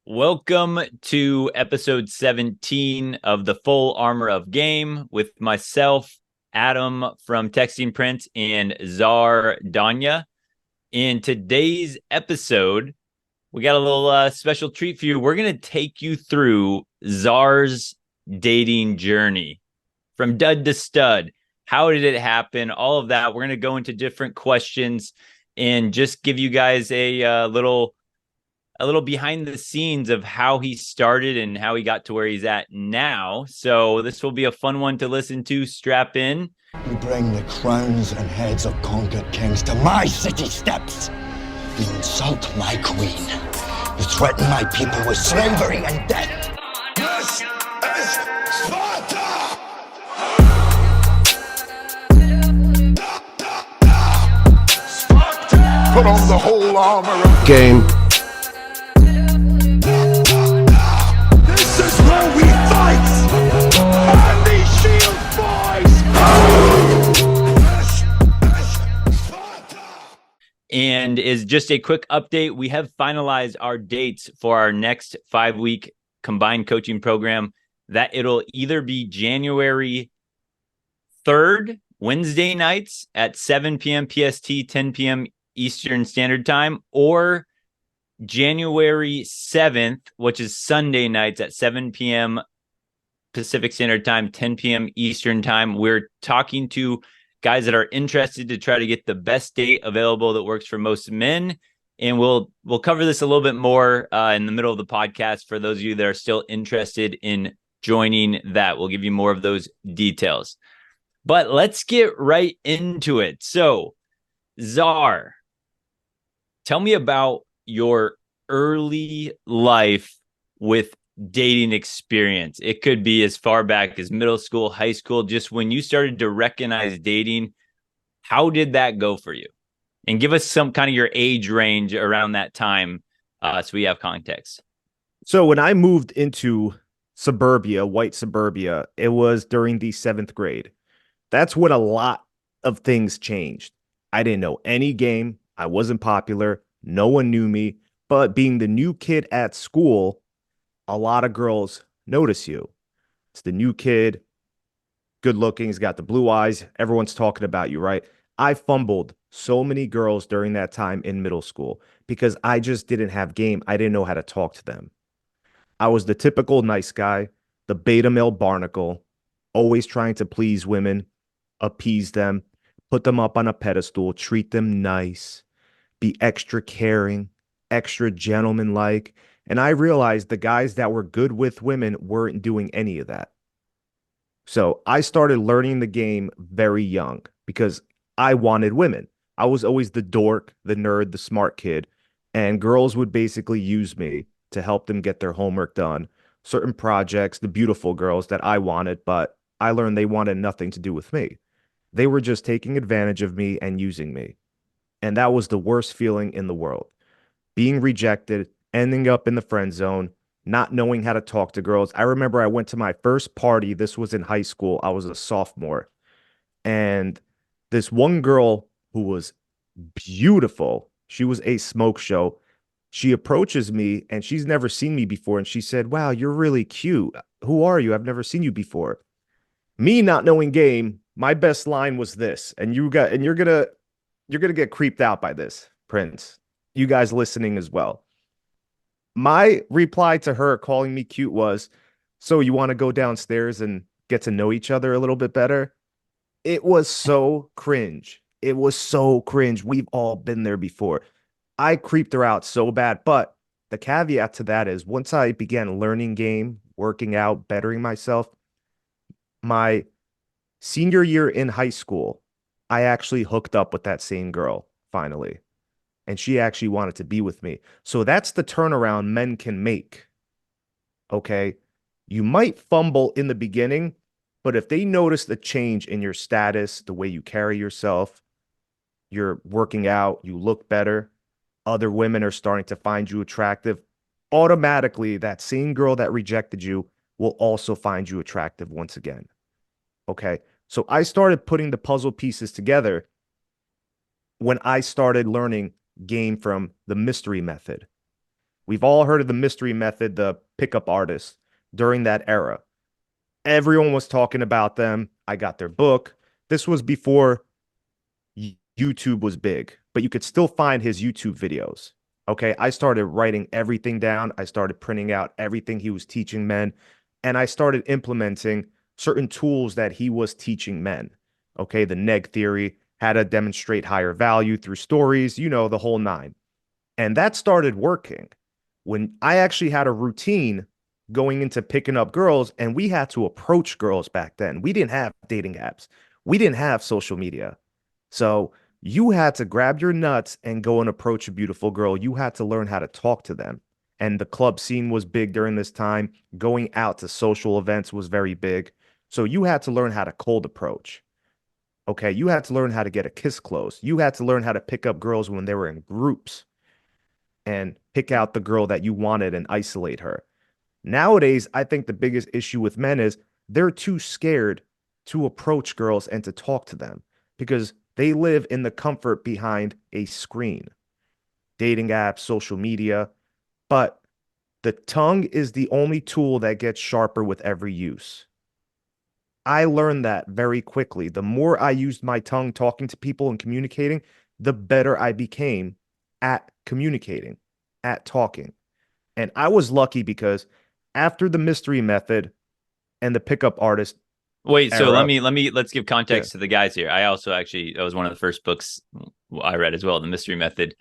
Welcome to episode 17 of the Full Armor of Game with myself, Adam from Texting Prince, and Czar Danya. In today's episode, we got a little special treat for you. We're going to take you through Czar's dating journey from dud to stud. How did it happen? All of that. We're going to go into different questions and just give you guys a little behind the scenes of how he started and how he got to where he's at now. So this will be a fun one to listen to. Strap in. You bring the crowns and heads of conquered kings to my city steps. You insult my queen. You threaten my people with slavery and death. This is Sparta! Sparta! Put on the whole armor of game. This is where we fight! And these shield boys! And is just a quick update. We have finalized our dates for our next 5-week combined coaching program. That it'll either be January 3rd, Wednesday nights at 7 p.m. PST, 10 p.m. Eastern Standard Time, or January 7th, which is Sunday nights at 7 p.m. Pacific Standard Time, 10 p.m. Eastern Time. We're talking to guys that are interested to try to get the best date available that works for most men. And we'll cover this a little bit more in the middle of the podcast for those of you that are still interested in joining that. We'll give you more of those details. But let's get right into it. So, Czar, tell me about your early life with dating experience. It could be as far back as middle school, high school, just when you started to recognize dating. How did that go for you? And give us some kind of your age range around that time so we have context. So when I moved into suburbia, white suburbia, it was during the 7th grade. That's when a lot of things changed. I didn't know any game. I wasn't popular. No one knew me. But being the new kid at school, a lot of girls notice you. It's the new kid, good looking, he's got the blue eyes. Everyone's talking about you, right? I fumbled so many girls during that time in middle school because I just didn't have game. I didn't know how to talk to them. I was the typical nice guy, the beta male barnacle, always trying to please women, appease them, put them up on a pedestal, treat them nice, be extra caring, extra gentleman-like. And I realized the guys that were good with women weren't doing any of that. So I started learning the game very young because I wanted women. I was always the dork, the nerd, the smart kid, and girls would basically use me to help them get their homework done, certain projects, the beautiful girls that I wanted, but I learned they wanted nothing to do with me. They were just taking advantage of me and using me. And that was the worst feeling in the world. Being rejected, ending up in the friend zone, not knowing how to talk to girls. I remember I went to my first party. This was in high school. I was a sophomore. And this one girl who was beautiful, she was a smoke show. She approaches me and she's never seen me before. And she said, "Wow, you're really cute. Who are you? I've never seen you before." Me not knowing game, my best line was this. And you're gonna get creeped out by this, Prince. You guys listening as well. My reply to her calling me cute was, "So you want to go downstairs and get to know each other a little bit better?" It was so cringe. It was so cringe. We've all been there before. I creeped her out so bad. But the caveat to that is once I began learning game, working out, bettering myself, my senior year in high school, I actually hooked up with that same girl finally. And she actually wanted to be with me. So that's the turnaround men can make. Okay? You might fumble in the beginning, but if they notice the change in your status, the way you carry yourself, you're working out, you look better, other women are starting to find you attractive, automatically that same girl that rejected you will also find you attractive once again. Okay? So I started putting the puzzle pieces together when I started learning game from the mystery method. We've all heard of the mystery method, the pickup artist during that era. Everyone was talking about them. I got their book. This was before YouTube was big, but you could still find his YouTube videos. Okay. I started writing everything down. I started printing out everything he was teaching men, and I started implementing certain tools that he was teaching men. Okay. The neg theory, how to demonstrate higher value through stories, the whole nine. And that started working when I actually had a routine going into picking up girls, and we had to approach girls back then. We didn't have dating apps, we didn't have social media. So you had to grab your nuts and go and approach a beautiful girl. You had to learn how to talk to them. And the club scene was big during this time. Going out to social events was very big. So you had to learn how to cold approach. Okay. You had to learn how to get a kiss close. You had to learn how to pick up girls when they were in groups and pick out the girl that you wanted and isolate her. Nowadays, I think the biggest issue with men is they're too scared to approach girls and to talk to them because they live in the comfort behind a screen, dating apps, social media. But the tongue is the only tool that gets sharper with every use. I learned that very quickly. The more I used my tongue talking to people and communicating, the better I became at communicating, at talking. And I was lucky because after the mystery method and the pickup artist Wait, so era, let's give context to the guys here. I also actually, that was one of the first books I read as well, The Mystery Method.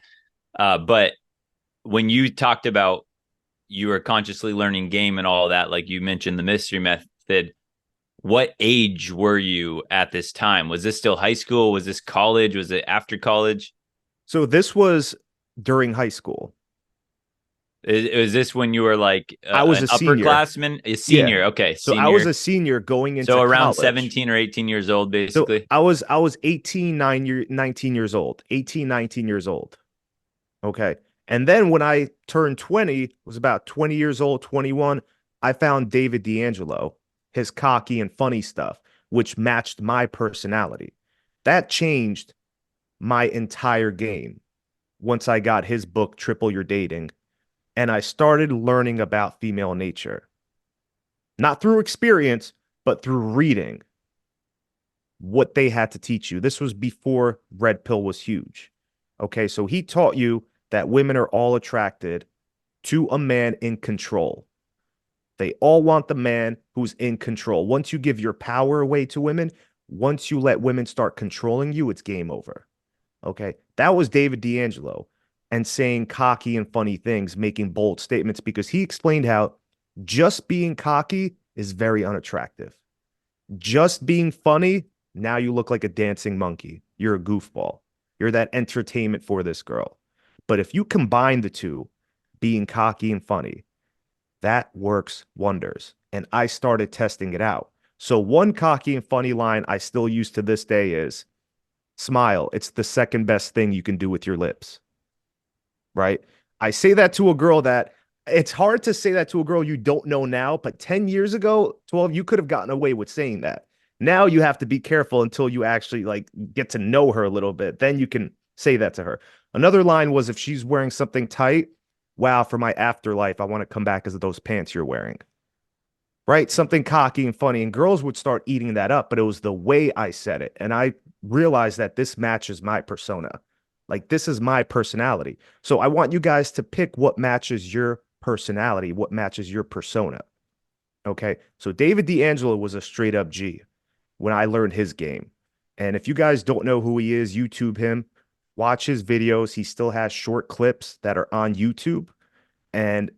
But when you talked about you were consciously learning game and all that, like you mentioned the mystery method, what age were you at this time? Was this still high school? Was this college? Was it after college? so this was during high school. Is this when you were like I was an a senior. upperclassman? A Yeah. senior. Okay. So I was Senior. a senior going into So around college. 17 or 18 years old, So basically. I was 18, 19 years old, 18, 19 years old. Okay. And then when I turned 20, was about 20 years old, 21, I found David D'Angelo, his cocky and funny stuff, which matched my personality. That changed my entire game once I got his book, Triple Your Dating, and I started learning about female nature. Not through experience, but through reading what they had to teach you. This was before Red Pill was huge. Okay, so he taught you that women are all attracted to a man in control. They all want the man who's in control. Once you give your power away to women, once you let women start controlling you, it's game over. Okay, that was David D'Angelo and saying cocky and funny things, making bold statements because he explained how just being cocky is very unattractive. Just being funny, now you look like a dancing monkey. You're a goofball. You're that entertainment for this girl. But if you combine the two, being cocky and funny, that works wonders. And I started testing it out. So one cocky and funny line I still use to this day is smile. It's the second best thing you can do with your lips. Right? I say that to a girl that it's hard to say that to a girl you don't know now, but 10 years ago, 12, you could have gotten away with saying that. Now you have to be careful until you actually like get to know her a little bit. Then you can say that to her. Another line was if she's wearing something tight, wow, for my afterlife, I want to come back as those pants you're wearing. Right? Something cocky and funny. And girls would start eating that up, but it was the way I said it. And I realized that this matches my persona. Like this is my personality. So I want you guys to pick what matches your personality, what matches your persona. Okay. So David D'Angelo was a straight up G when I learned his game. And if you guys don't know who he is, YouTube him, watch his videos. He still has short clips that are on YouTube, and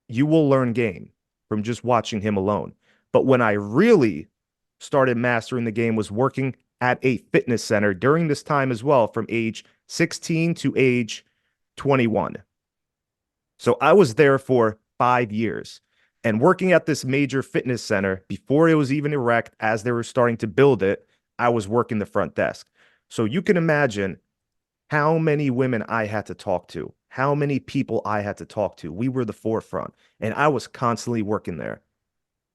you will learn game from just watching him alone. But when I really started mastering the game was working at a fitness center during this time as well, from age 16 to age 21. So I was there for 5 years and working at this major fitness center before it was even erect, as they were starting to build it, I was working the front desk. So you can imagine how many women I had to talk to, how many people I had to talk to. We were the forefront, and I was constantly working there.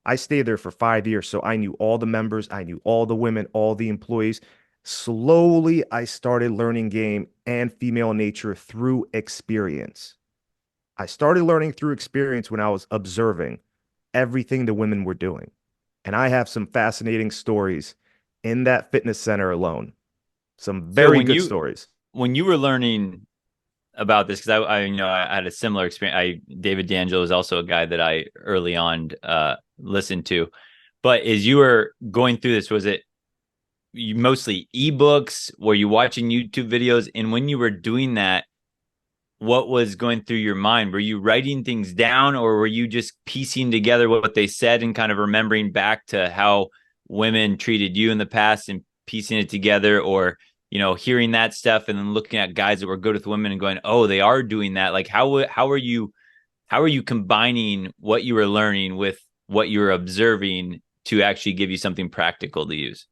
I stayed there for 5 years, so I knew all the members, I knew all the women, all the employees. Slowly, I started learning game and female nature through experience. I started learning through experience when I was observing everything the women were doing. And I have some fascinating stories in that fitness center alone. Some So very good stories. when you were learning about this, because I had a similar experience. David D'Angelo is also a guy that I early on listened to. But as you were going through this, was it mostly ebooks? Were you watching YouTube videos? And when you were doing that, what was going through your mind? Were you writing things down, or were you just piecing together what they said and kind of remembering back to how women treated you in the past and piecing it together? Or, hearing that stuff and then looking at guys that were good with women and going, oh, they are doing that. Like, how are you combining what you were learning with what you were observing to actually give you something practical to use?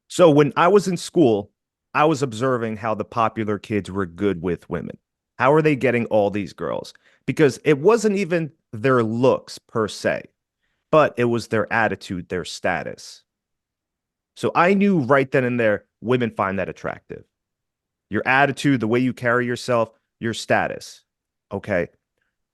So when I was in school, I was observing how the popular kids were good with women. How are they getting all these girls? Because it wasn't even their looks per se, but it was their attitude, their status. So I knew right then and there, women find that attractive. Your attitude, the way you carry yourself, your status. Okay.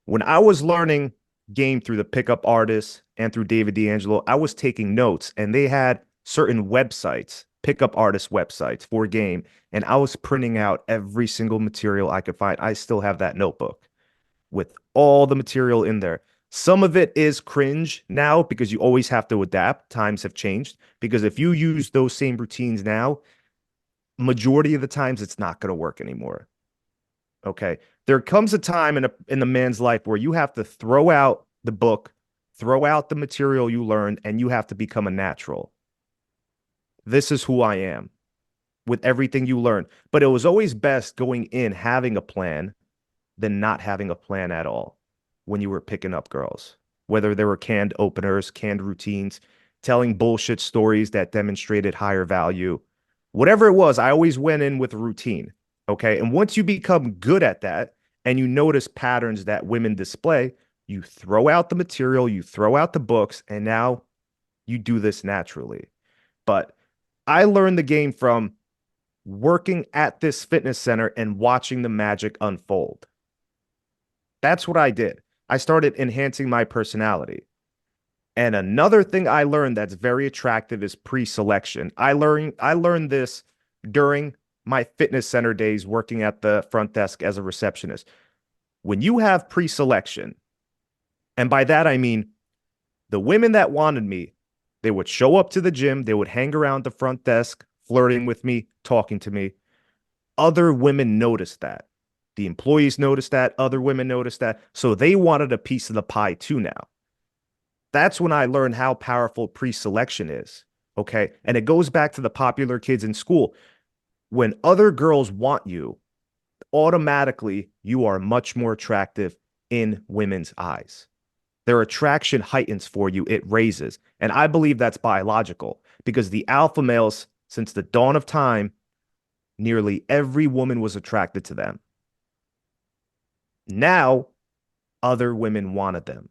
When I was learning game through the pickup artists and through David D'Angelo, I was taking notes and they had certain websites, pickup artist websites for game, and I was printing out every single material I could find. I still have that notebook with all the material in there. Some of it is cringe now because you always have to adapt. Times have changed. Because if you use those same routines now, majority of the times it's not going to work anymore. Okay. There comes a time in the man's life where you have to throw out the book, throw out the material you learned, and you have to become a natural. This is who I am with everything you learn. But it was always best going in having a plan than not having a plan at all when you were picking up girls, whether they were canned openers, canned routines, telling bullshit stories that demonstrated higher value. Whatever it was, I always went in with a routine. Okay. And once you become good at that and you notice patterns that women display, you throw out the material, you throw out the books, and now you do this naturally. But I learned the game from working at this fitness center and watching the magic unfold. That's what I did. I started enhancing my personality. And another thing I learned that's very attractive is pre-selection. I learned this during my fitness center days working at the front desk as a receptionist. When you have pre-selection, and by that I mean the women that wanted me, they would show up to the gym, they would hang around the front desk, flirting with me, talking to me. Other women noticed that. The employees noticed that, other women noticed that. So they wanted a piece of the pie too now. That's when I learned how powerful pre-selection is. Okay. And it goes back to the popular kids in school. When other girls want you, automatically you are much more attractive in women's eyes. Their attraction heightens for you, it raises. And I believe that's biological because the alpha males, since the dawn of time, nearly every woman was attracted to them. Now, other women wanted them.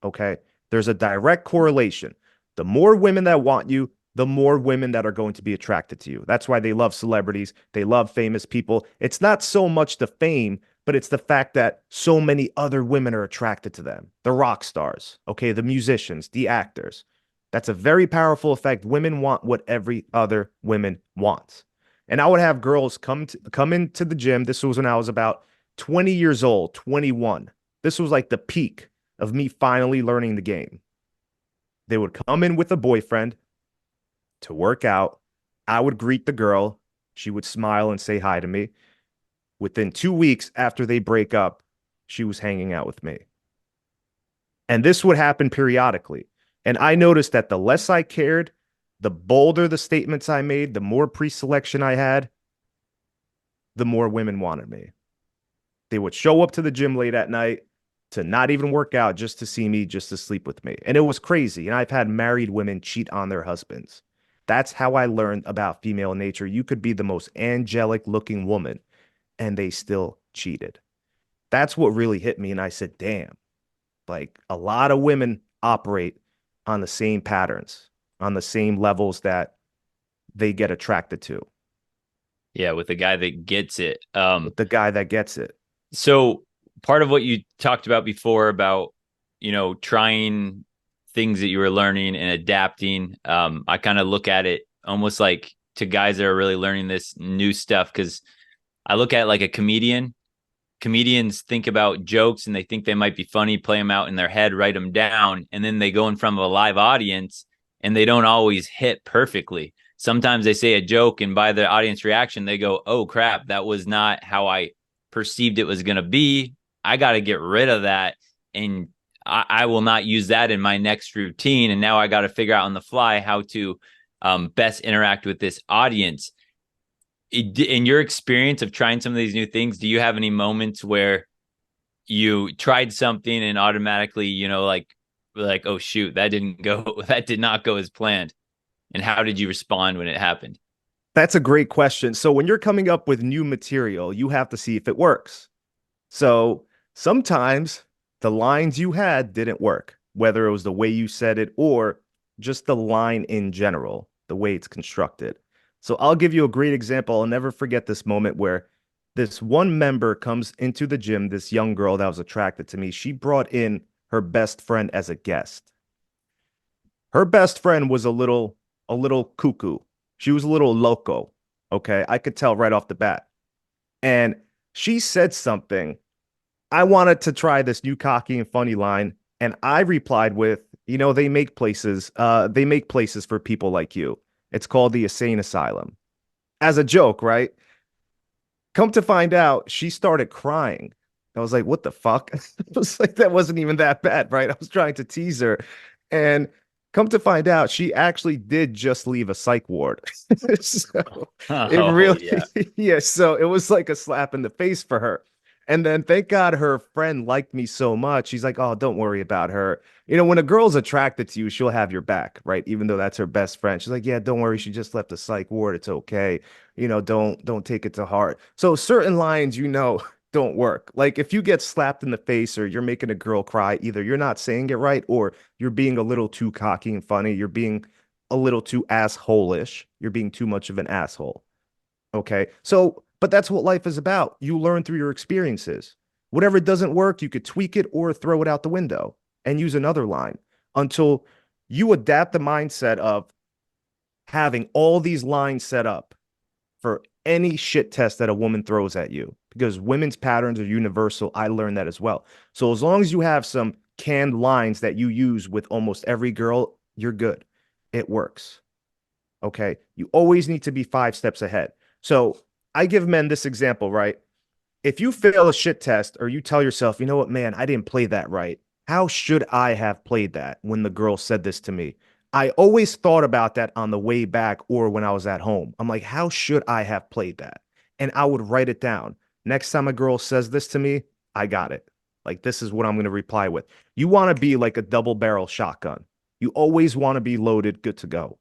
Okay. There's a direct correlation. The more women that want you, the more women that are going to be attracted to you. That's why they love celebrities. They love famous people. It's not so much the fame, but it's the fact that so many other women are attracted to them. The rock stars, okay, the musicians, the actors. That's a very powerful effect. Women want what every other woman wants. And I would have girls come into the gym. This was when I was about 20 years old, 21. This was like the peak of me finally learning the game. They would come in with a boyfriend to work out. I would greet the girl. She would smile and say hi to me. Within 2 weeks after they break up, she was hanging out with me. And this would happen periodically. And I noticed that the less I cared, the bolder the statements I made, the more pre-selection I had, the more women wanted me. They would show up to the gym late at night to not even work out just to see me, just to sleep with me. And it was crazy. And I've had married women cheat on their husbands. That's how I learned about female nature. You could be the most angelic looking woman and they still cheated. That's what really hit me. And I said, damn, like a lot of women operate on the same patterns, on the same levels that they get attracted to. Yeah, with the guy that gets it. The guy that gets it. So part of what you talked about before about, trying things that you were learning and adapting. I kind of look at it almost like to guys that are really learning this new stuff, because I look at it like a comedian. Comedians think about jokes and they think they might be funny, play them out in their head, write them down, and then they go in front of a live audience and they don't always hit perfectly. Sometimes they say a joke and by the audience reaction, they go, oh crap, that was not how I perceived it was going to be. I got to get rid of that. And I will not use that in my next routine. And now I got to figure out on the fly how to best interact with this audience. In your experience of trying some of these new things, do you have any moments where you tried something and automatically, like, oh shoot, that did not go as planned? And how did you respond when it happened? That's a great question. So when you're coming up with new material, you have to see if it works. So sometimes the lines you had didn't work, whether it was the way you said it or just the line in general, the way it's constructed. So I'll give you a great example. I'll never forget this moment where this one member comes into the gym, this young girl that was attracted to me. She brought in her best friend as a guest. Her best friend was a little cuckoo. She was a little loco. Okay. I could tell right off the bat. And she said something. I wanted to try this new cocky and funny line. And I replied with, they make places for people like you. It's called the Insane Asylum. As a joke, right? Come to find out, she started crying. I was like, what the fuck? I was like, that wasn't even that bad, right? I was trying to tease her. And come to find out, she actually did just leave a psych ward. So it really, yeah. So it was like a slap in the face for her. And then thank God her friend liked me so much. She's like, oh, don't worry about her. When a girl's attracted to you, she'll have your back, right? Even though that's her best friend. She's like, yeah, don't worry. She just left a psych ward. It's okay. Don't take it to heart. So certain lines, don't work. Like if you get slapped in the face or you're making a girl cry, either you're not saying it right or you're being a little too cocky and funny. You're being a little too asshole-ish. You're being too much of an asshole. Okay. So, but that's what life is about. You learn through your experiences. Whatever doesn't work, you could tweak it or throw it out the window and use another line until you adapt the mindset of having all these lines set up for any shit test that a woman throws at you, because women's patterns are universal. I learned that as well. So as long as you have some canned lines that you use with almost every girl, you're good. It works. Okay. You always need to be 5 steps ahead. So I give men this example, right? If you fail a shit test or you tell yourself, you know what, man, I didn't play that right. How should I have played that when the girl said this to me? I always thought about that on the way back or when I was at home. I'm like, how should I have played that? And I would write it down. Next time a girl says this to me, I got it. Like, this is what I'm going to reply with. You want to be like a double barrel shotgun. You always want to be loaded, good to go.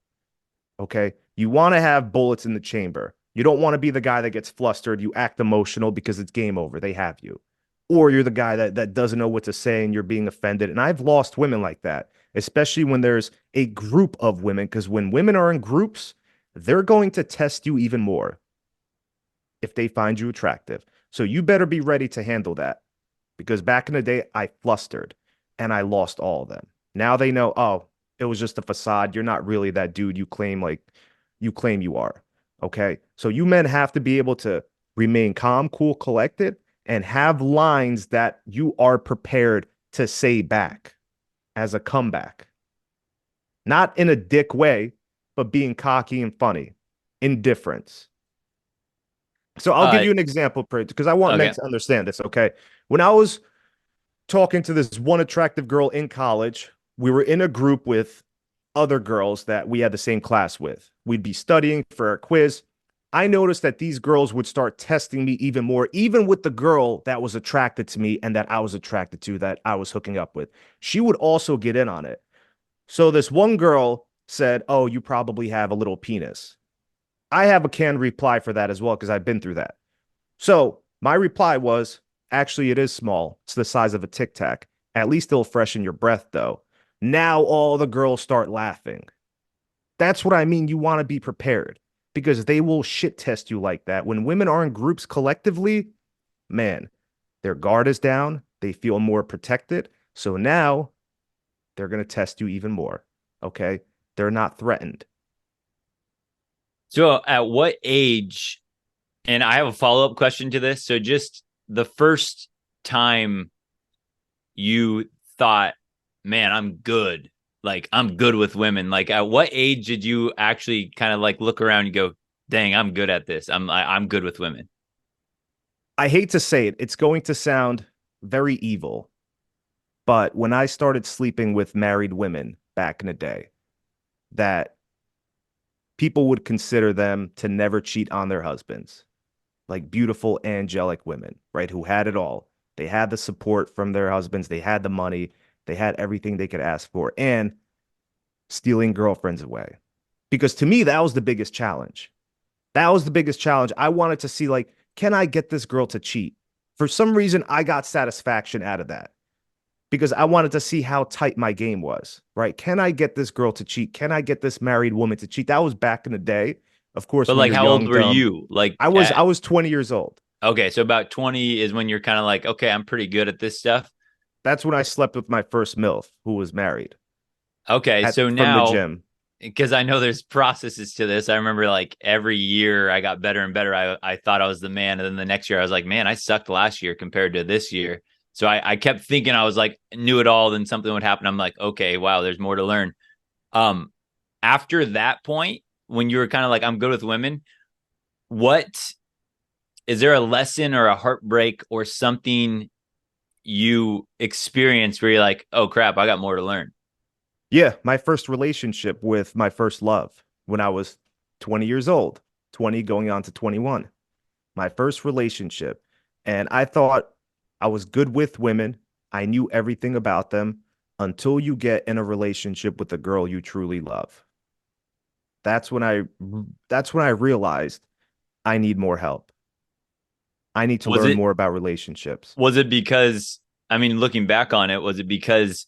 Okay. You want to have bullets in the chamber. You don't want to be the guy that gets flustered. You act emotional because it's game over. They have you. Or you're the guy that doesn't know what to say and you're being offended. And I've lost women like that, especially when there's a group of women, because when women are in groups, they're going to test you even more if they find you attractive. So you better be ready to handle that, because back in the day, I flustered and I lost all of them. Now they know, oh, it was just a facade. You're not really that dude you claim you are. Okay. So you men have to be able to remain calm, cool, collected, and have lines that you are prepared to say back as a comeback. Not in a dick way, but being cocky and funny. Indifference. So I'll give you an example, because I want men to understand this, okay? When I was talking to this one attractive girl in college, we were in a group with other girls that we had the same class with. We'd be studying for a quiz. I noticed that these girls would start testing me even more, even with the girl that was attracted to me and that I was attracted to, that I was hooking up with. She would also get in on it. So this one girl said, oh, you probably have a little penis. I have a canned reply for that as well, because I've been through that. So my reply was, actually, it is small. It's the size of a Tic Tac. At least it'll freshen your breath, though. Now all the girls start laughing. That's what I mean. You want to be prepared, because they will shit test you like that. When women are in groups collectively, man, Their guard is down. They feel more protected. So now they're going to test you even more. Okay. They're not threatened. So at what age, and I have a follow-up question to this. So just the first time you thought, man, I'm good. Like I'm good with women. Like at what age did you actually kind of like look around and go, dang, I'm good at this. I'm good with women. I hate to say it, it's going to sound very evil, but when I started sleeping with married women back in the day, that people would consider them to never cheat on their husbands, like beautiful, angelic women, right? Who had it all. They had the support from their husbands, they had the money, they had everything they could ask for, and stealing girlfriends away. Because to me, that was the biggest challenge. That was the biggest challenge. I wanted to see, like, can I get this girl to cheat? For some reason, I got satisfaction out of that because I wanted to see how tight my game was, right? Can I get this girl to cheat? Can I get this married woman to cheat? That was back in the day. Of course, But when like, you're how old young, were dumb. you? Like, I was 20 years old. okay, so about 20 is when you're kind of like, okay, I'm pretty good at this stuff. That's when I slept with my first MILF who was married Okay, at so from the now, gym. because I know there's processes to this. I remember like every year I got better and better. I thought I was the man, and then the next year I was like, man, I sucked last year compared to this year. So I kept thinking I was like knew it all. Then something would happen. I'm like, okay, wow, there's more to learn. Um, After that point, when you were kind of like, I'm good with women, what is there a lesson or a heartbreak or something you experienced where you're like, oh crap, I got more to learn? Yeah, my first relationship with my first love when I was 20 years old, 20 going on to 21. My first relationship. And I thought I was good with women. I knew everything about them until you get in a relationship with a girl you truly love. That's when I that's when I realized I need more help. I need to Was learn it more about relationships. was it because I mean, looking back on it, was it because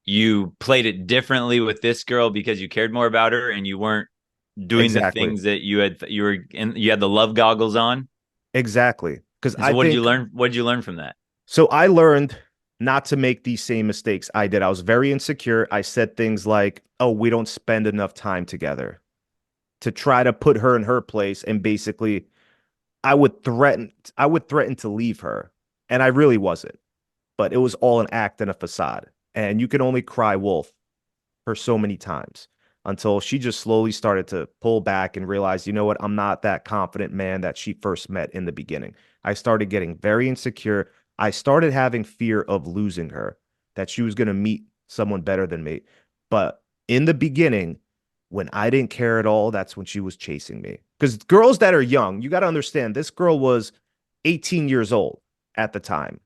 you played it differently with this girl because you cared more about her and you weren't doing the Exactly. things that you were in, you had the love goggles on? Exactly. Because And so I what did you think learn? What did you learn from that? so I learned not to make these same mistakes I did. I was very insecure. I said things like, "Oh, we don't spend enough time together," to try to put her in her place, and basically I would threaten to leave her, and I really wasn't. But it was all an act and a facade. And you can only cry wolf for so many times until she just slowly started to pull back and realize, you know what, I'm not that confident man that she first met in the beginning. I started getting very insecure. I started having fear of losing her, that she was going to meet someone better than me. But in the beginning, when I didn't care at all, that's when she was chasing me. Because girls that are young, you got to understand, this girl was 18 years old at the time.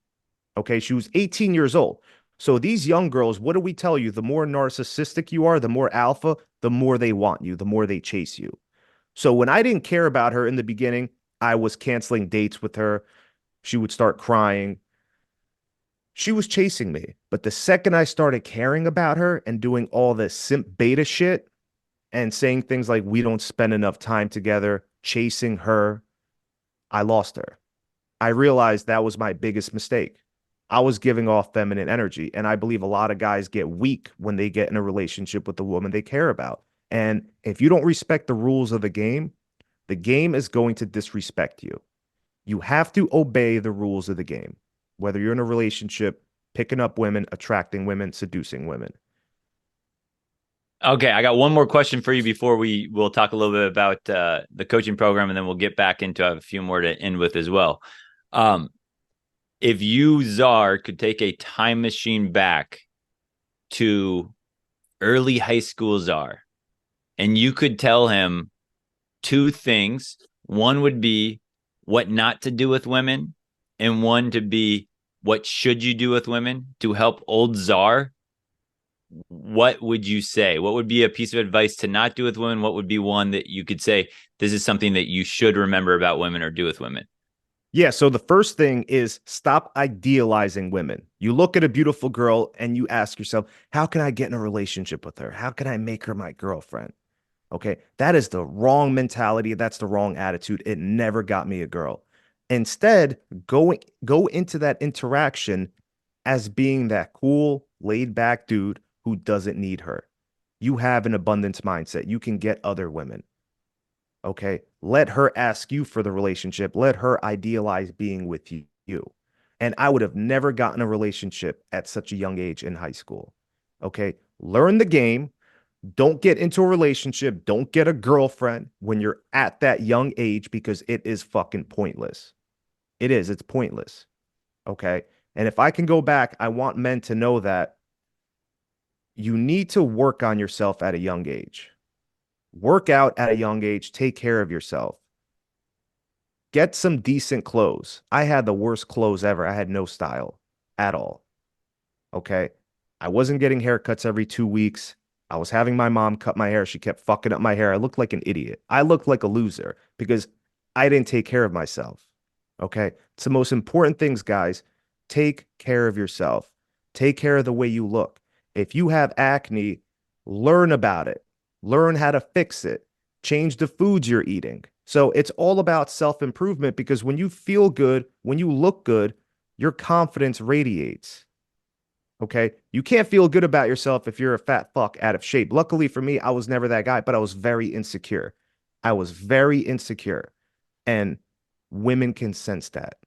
Okay. She was 18 years old. So these young girls, what do we tell you? The more narcissistic you are, the more alpha, the more they want you, the more they chase you. So when I didn't care about her in the beginning, I was canceling dates with her. She would start crying. She was chasing me. But the second I started caring about her and doing all this simp beta shit and saying things like, we don't spend enough time together, chasing her, I lost her. I realized that was my biggest mistake. I was giving off feminine energy. And I believe a lot of guys get weak when they get in a relationship with the woman they care about. And if you don't respect the rules of the game is going to disrespect you. You have to obey the rules of the game, whether you're in a relationship, picking up women, attracting women, seducing women. Okay, I got one more question for you before we'll talk a little bit about the coaching program, and then we'll get back into a few more to end with as well. Um, if you, Czar, could take a time machine back to early high school Czar, and you could tell him two things. One would be what not to do with women, and one to be what should you do with women to help old Czar. What would you say? What would be a piece of advice to not do with women? What would be one that you could say, this is something that you should remember about women or do with women? Yeah, so the first thing is stop idealizing women. You look at a beautiful girl and you ask yourself, how can I get in a relationship with her? How can I make her my girlfriend? Okay, that is the wrong mentality. That's the wrong attitude. It never got me a girl. Instead, go into that interaction as being that cool, laid back dude who doesn't need her. You have an abundance mindset. You can get other women. Okay. Let her ask you for the relationship. Let her idealize being with you. And I would have never gotten a relationship at such a young age in high school. Okay. Learn the game. Don't get into a relationship. Don't get a girlfriend when you're at that young age because it is fucking pointless. It is. It's pointless. Okay. And if I can go back, I want men to know that you need to work on yourself at a young age. Work out at a young age. Take care of yourself. Get some decent clothes. I had the worst clothes ever. I had no style at all. Okay. I wasn't getting haircuts every 2 weeks. I was having my mom cut my hair. She kept fucking up my hair. I looked like an idiot. I looked like a loser because I didn't take care of myself. Okay. It's the most important things, guys. Take care of yourself. Take care of the way you look. If you have acne, learn about it. Learn how to fix it. Change the foods you're eating. So it's all about self-improvement because when you feel good, when you look good, your confidence radiates. Okay. You can't feel good about yourself if you're a fat fuck out of shape. Luckily for me, I was never that guy, but I was very insecure. I was very insecure. And women can sense that.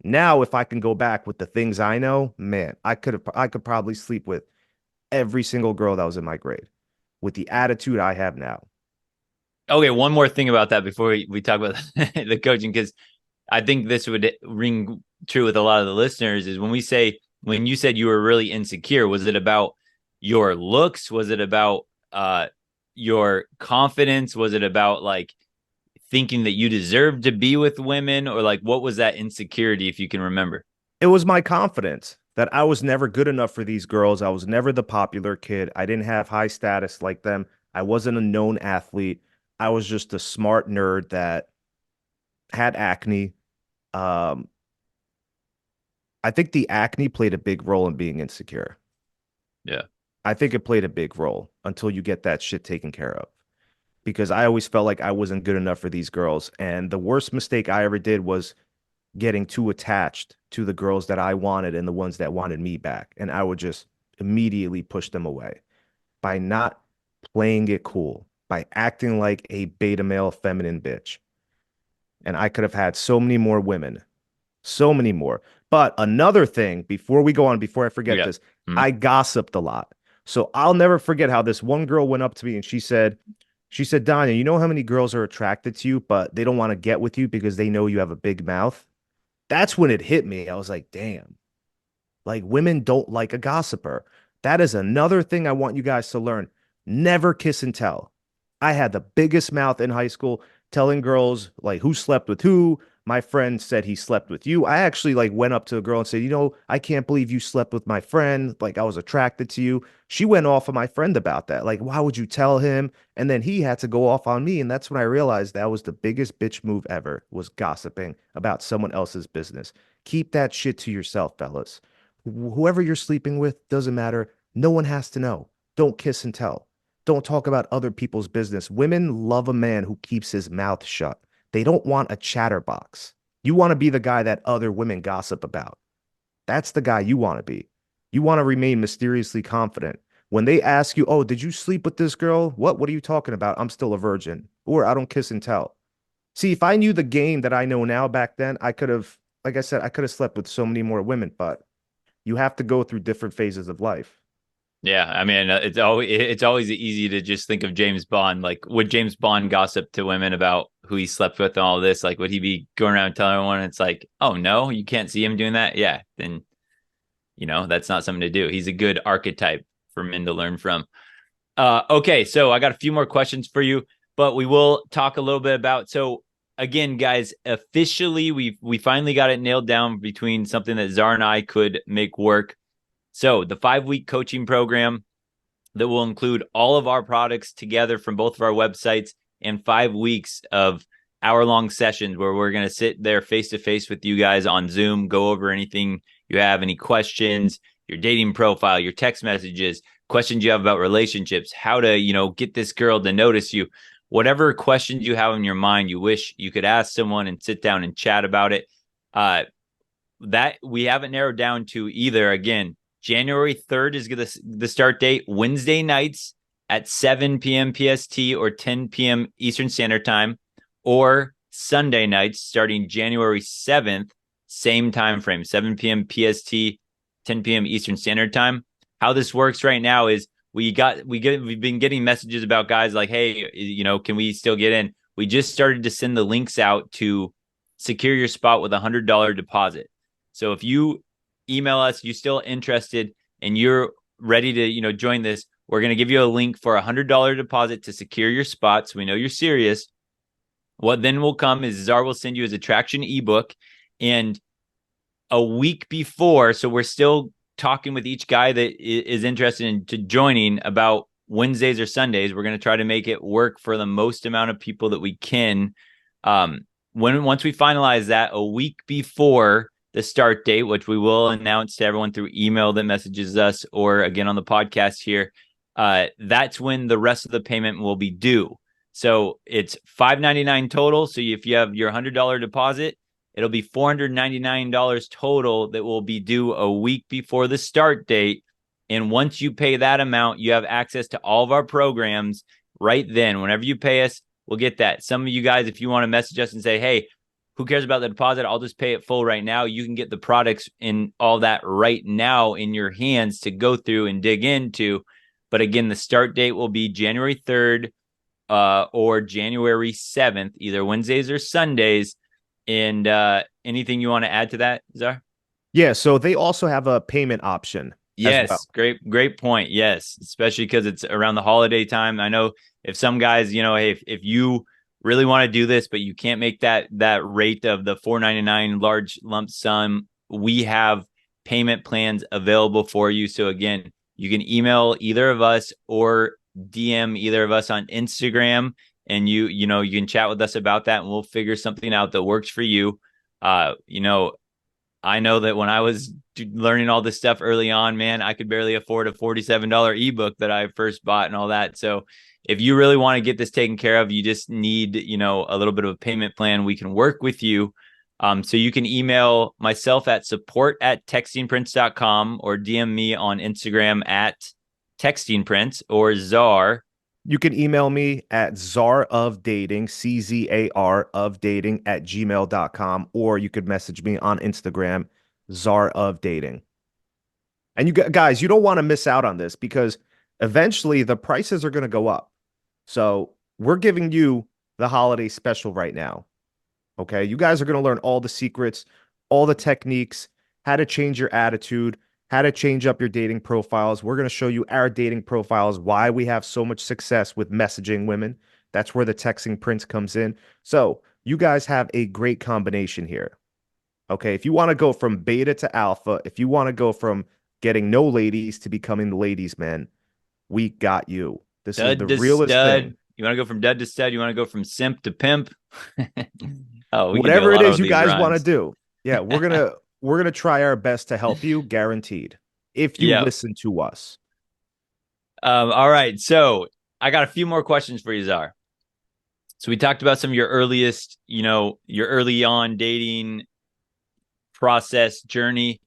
Now, if I can go back with the things I know, man, I could probably sleep with every single girl that was in my grade with the attitude I have now. Okay, one more thing about that before we talk about the coaching, because I think this would ring true with a lot of the listeners is when you said you were really insecure, was it about your looks? Was it about your confidence? Was it about like thinking that you deserved to be with women? Or like what was that insecurity, if you can remember? It was my confidence that I was never good enough for these girls. I was never the popular kid. I didn't have high status like them. I wasn't a known athlete. I was just a smart nerd that had acne. Um, I think the acne played a big role in being insecure. Yeah. I think it played a big role until you get that shit taken care of. Because I always felt like I wasn't good enough for these girls. And the worst mistake I ever did was getting too attached to the girls that I wanted and the ones that wanted me back. And I would just immediately push them away by not playing it cool, by acting like a beta male feminine bitch. And I could have had so many more women, so many more. But another thing, before we go on, before I forget Yeah. this, Mhm. I gossiped a lot. So I'll never forget how this one girl went up to me and she said, Danya, you know how many girls are attracted to you, but they don't want to get with you because they know you have a big mouth? That's when it hit me. I was like, damn, like women don't like a gossiper. That is another thing I want you guys to learn. Never kiss and tell. I had the biggest mouth in high school telling girls like who slept with who. My friend said he slept with you. I actually like went up to a girl and said, I can't believe you slept with my friend. Like I was attracted to you. She went off on my friend about that. Like, why would you tell him? And then he had to go off on me. And that's when I realized that was the biggest bitch move ever was gossiping about someone else's business. Keep that shit to yourself, fellas. Whoever you're sleeping with doesn't matter. No one has to know. Don't kiss and tell. Don't talk about other people's business. Women love a man who keeps his mouth shut. They don't want a chatterbox. You want to be the guy that other women gossip about. That's the guy you want to be. You want to remain mysteriously confident. When they ask you, "Oh, did you sleep with this girl?" What are you talking about? I'm still a virgin. Or I don't kiss and tell. See, if I knew the game that I know now back then, I could have, like I said, I could have slept with so many more women, but you have to go through different phases of life. Yeah, I mean, it's always easy to just think of James Bond. Like, would James Bond gossip to women about who he slept with and all this? Like, would he be going around telling everyone? It's like, oh no, you can't see him doing that. Yeah, then that's not something to do. He's a good archetype for men to learn from. Okay, so I got a few more questions for you, but we will talk a little bit about. So again, guys, officially, we finally got it nailed down between something that Czar and I could make work. So the 5-week coaching program that will include all of our products together from both of our websites and 5 weeks of hour-long sessions where we're going to sit there face-to-face with you guys on Zoom, go over anything you have, any questions, your dating profile, your text messages, questions you have about relationships, how to, get this girl to notice you. whatever questions you have in your mind, you wish you could ask someone and sit down and chat about it. That we haven't narrowed down to either. Again, January 3rd is the start date, Wednesday nights at 7 p.m. PST or 10 p.m. Eastern Standard Time, or Sunday nights starting January 7th, same time frame, 7 p.m. PST, 10 p.m. Eastern Standard Time. How this works right now is we've been getting messages about guys like, hey, can we still get in? We just started to send the links out to secure your spot with $100 deposit. So if you email us, you're still interested and you're ready to, join this, we're going to give you a link for $100 deposit to secure your spot. So we know you're serious. What then will come is Czar will send you his attraction ebook, and a week before, so we're still talking with each guy that is interested in joining about Wednesdays or Sundays. We're going to try to make it work for the most amount of people that we can. Once we finalize that, a week before the start date, which we will announce to everyone through email that messages us or again on the podcast here, that's when the rest of the payment will be due. So it's $599 total. So if you have your $100 deposit, it'll be $499 total that will be due a week before the start date. And once you pay that amount, you have access to all of our programs right then. Whenever you pay us, we'll get that. Some of you guys, if you want to message us and say, hey, who cares about the deposit? I'll just pay it full right now. You can get the products and all that right now in your hands to go through and dig into. But again, the start date will be January 3rd or January 7th, either Wednesdays or Sundays. And anything you want to add to that, Czar? Yeah, so they also have a payment option. Yes, well. Great point. Yes, especially because it's around the holiday time. I know if some guys, hey, if you really want to do this, but you can't make that rate of the $499 large lump sum, we have payment plans available for you. So again, you can email either of us or DM either of us on Instagram, and you can chat with us about that, and we'll figure something out that works for you. I know that when I was learning all this stuff early on, man, I could barely afford a $47 ebook that I first bought and all that. So if you really want to get this taken care of, you just need, a little bit of a payment plan. We can work with you. So you can email myself at support@textingprince.com or DM me on Instagram at textingprince, or Czar. You can email me at czarofdating, CZAR of dating @gmail.com, or you could message me on Instagram, czarofdating. And you guys, you don't want to miss out on this because eventually the prices are going to go up. So we're giving you the holiday special right now. Okay. You guys are going to learn all the secrets, all the techniques, how to change your attitude, how to change up your dating profiles. We're going to show you our dating profiles, why we have so much success with messaging women. That's where the Texting Prince comes in. So you guys have a great combination here. Okay. If you want to go from beta to alpha, if you want to go from getting no ladies to becoming the ladies' man, we got you. This is the realest thing. You want to go from dud to stud? You want to go from simp to pimp? Whatever it is you guys want to do. Yeah, we're gonna try our best to help you, guaranteed. If you listen to us. All right. So I got a few more questions for you, Czar. So we talked about some of your earliest, your early on dating process journey.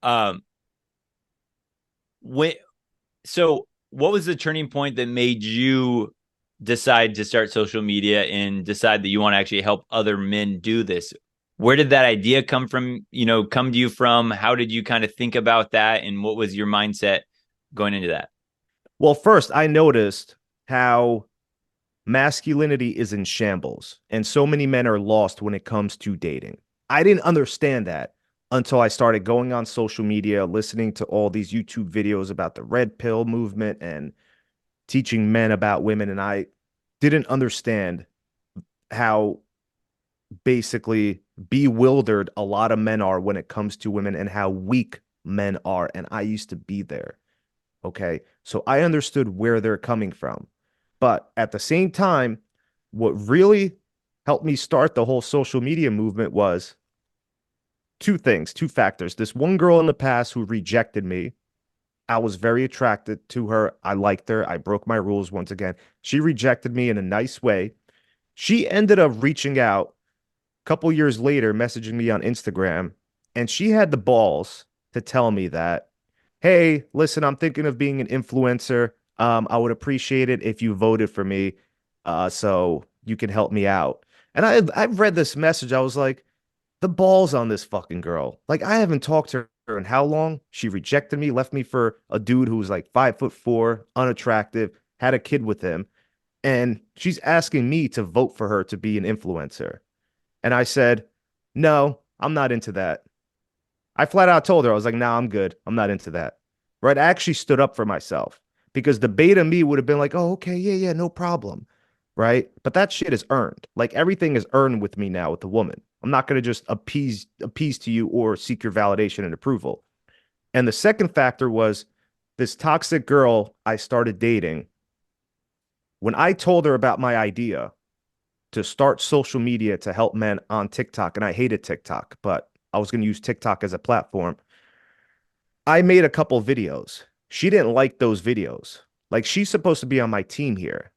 So what was the turning point that made you decide to start social media and decide that you want to actually help other men do this? Where did that idea come to you from? How did you kind of think about that? And what was your mindset going into that? Well, first, I noticed how masculinity is in shambles and so many men are lost when it comes to dating. I didn't understand that until I started going on social media, listening to all these YouTube videos about the red pill movement and teaching men about women. And I didn't understand how basically bewildered a lot of men are when it comes to women and how weak men are. And I used to be there. Okay. So I understood where they're coming from. But at the same time, what really helped me start the whole social media movement was two factors. This one girl in the past who rejected me I was very attracted to her. I liked her. I broke my rules once again. She rejected me in a nice way. She ended up reaching out a couple years later, messaging me on Instagram, and she had the balls to tell me that, hey, listen, I'm thinking of being an influencer. I would appreciate it if you voted for me, so you can help me out. And I've read this message. I was like, the balls on this fucking girl. Like, I haven't talked to her in how long? She rejected me, left me for a dude who was like 5'4", unattractive, had a kid with him, and she's asking me to vote for her to be an influencer. And I said, no, I'm not into that. I flat out told her, I was like, nah, I'm good. I'm not into that. Right? I actually stood up for myself because the beta me would have been like, oh, okay, yeah, yeah, no problem. Right? But that shit is earned. Like everything is earned with me now with the woman. I'm not going to just appease to you or seek your validation and approval. And the second factor was this toxic girl I started dating. When I told her about my idea to start social media to help men on TikTok, and I hated TikTok, but I was going to use TikTok as a platform. I made a couple videos. She didn't like those videos. Like she's supposed to be on my team here.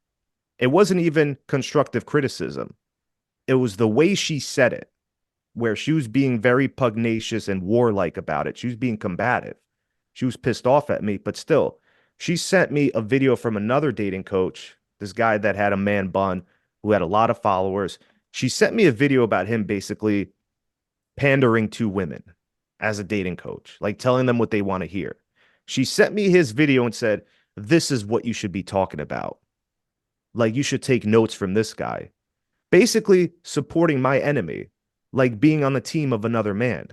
It wasn't even constructive criticism. It was the way she said it, where she was being very pugnacious and warlike about it. She was being combative. She was pissed off at me, but still, she sent me a video from another dating coach, this guy that had a man bun who had a lot of followers. She sent me a video about him basically pandering to women as a dating coach, like telling them what they want to hear. She sent me his video and said, this is what you should be talking about. Like, you should take notes from this guy. Basically supporting my enemy, like being on the team of another man.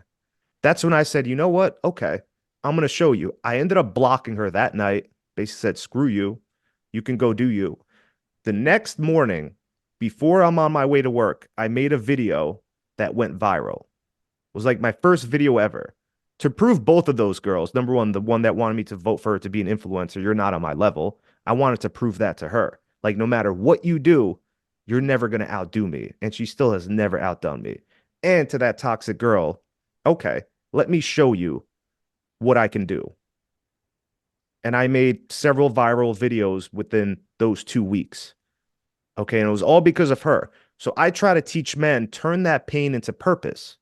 That's when I said, you know what? Okay, I'm going to show you. I ended up blocking her that night. Basically said, screw you. You can go do you. The next morning, before I'm on my way to work, I made a video that went viral. It was like my first video ever to prove both of those girls. Number one, the one that wanted me to vote for her to be an influencer, you're not on my level. I wanted to prove that to her. Like, no matter what you do, you're never going to outdo me. And she still has never outdone me. And to that toxic girl, okay, let me show you what I can do. And I made several viral videos within those 2 weeks. Okay, and it was all because of her. So I try to teach men, turn that pain into purpose.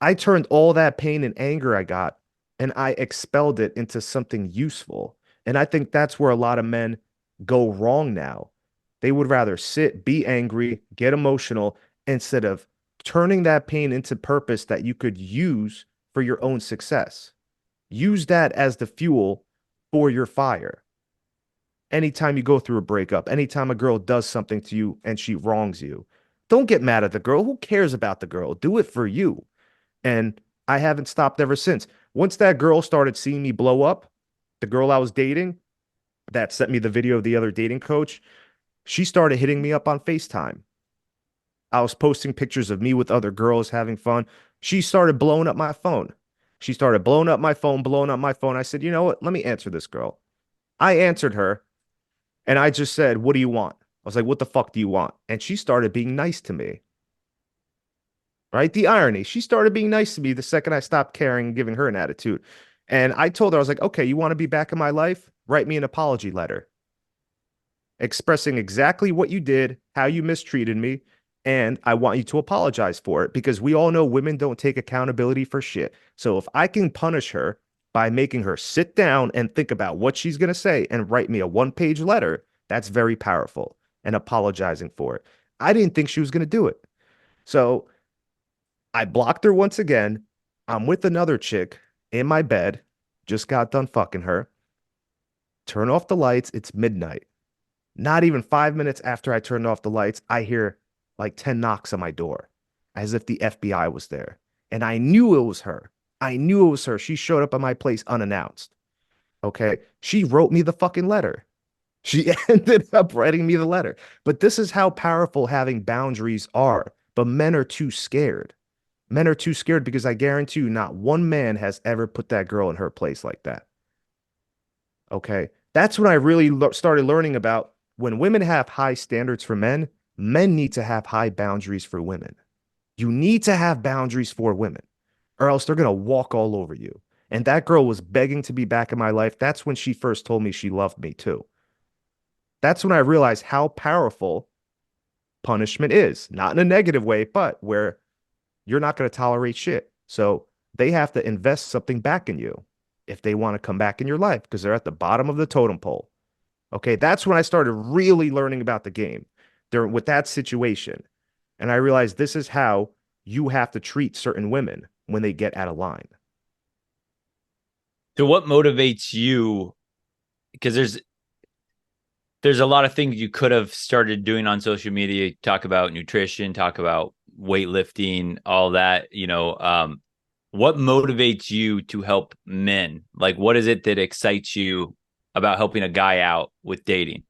I turned all that pain and anger I got and I expelled it into something useful. And I think that's where a lot of men go wrong now. They would rather sit, be angry, get emotional instead of turning that pain into purpose that you could use for your own success. Use that as the fuel for your fire. Anytime you go through a breakup, anytime a girl does something to you and she wrongs you, don't get mad at the girl. Who cares about the girl? Do it for you. And I haven't stopped ever since. Once that girl started seeing me blow up, the girl I was dating that sent me the video of the other dating coach, she started hitting me up on FaceTime. I was posting pictures of me with other girls having fun. She started blowing up my phone. She started blowing up my phone, blowing up my phone. I said, you know what? Let me answer this girl. I answered her and I just said, what do you want? I was like, what the fuck do you want? And she started being nice to me. Right? The irony. She started being nice to me the second I stopped caring and giving her an attitude. And I told her, I was like, okay, you want to be back in my life? Write me an apology letter expressing exactly what you did, how you mistreated me, and I want you to apologize for it because we all know women don't take accountability for shit. So if I can punish her by making her sit down and think about what she's going to say and write me a one-page letter, that's very powerful and apologizing for it. I didn't think she was going to do it. So I blocked her once again. I'm with another chick in my bed, just got done fucking her. Turn off the lights. It's midnight. Not even 5 minutes after I turned off the lights, I hear like 10 knocks on my door as if the FBI was there. And I knew it was her. I knew it was her. She showed up at my place unannounced. Okay. She wrote me the fucking letter. She ended up writing me the letter. But this is how powerful having boundaries are. But men are too scared. Men are too scared because I guarantee you not one man has ever put that girl in her place like that. Okay. That's when I really started learning about when women have high standards for men, men need to have high boundaries for women. You need to have boundaries for women, or else they're going to walk all over you. And that girl was begging to be back in my life. That's when she first told me she loved me too. That's when I realized how powerful punishment is, not in a negative way, but where you're not going to tolerate shit. So they have to invest something back in you if they want to come back in your life because they're at the bottom of the totem pole. Okay, that's when I started really learning about the game there with that situation. And I realized this is how you have to treat certain women when they get out of line. So what motivates you? Because there's a lot of things you could have started doing on social media. Talk about nutrition, talk about weightlifting, all that. What motivates you to help men? Like, what is it that excites you about helping a guy out with dating?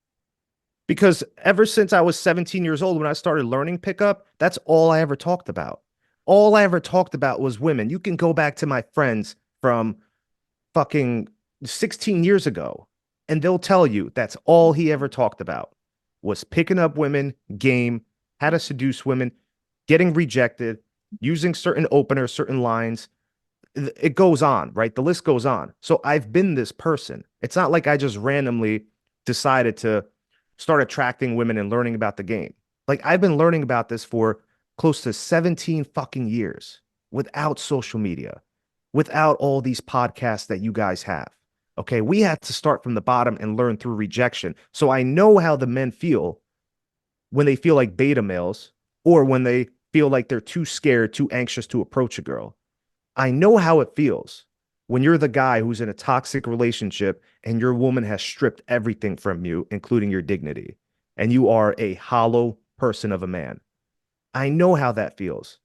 Because ever since I was 17 years old, when I started learning pickup, that's all I ever talked about. All I ever talked about was women. You can go back to my friends from fucking 16 years ago, and they'll tell you that's all he ever talked about was picking up women, game, how to seduce women, getting rejected, using certain openers, certain lines. It goes on, right? The list goes on. So I've been this person. It's not like I just randomly decided to start attracting women and learning about the game. Like I've been learning about this for close to 17 fucking years without social media, without all these podcasts that you guys have. Okay, we had to start from the bottom and learn through rejection. So I know how the men feel when they feel like beta males or when they feel like they're too scared, too anxious to approach a girl. I know how it feels when you're the guy who's in a toxic relationship and your woman has stripped everything from you, including your dignity, and you are a hollow person of a man. I know how that feels.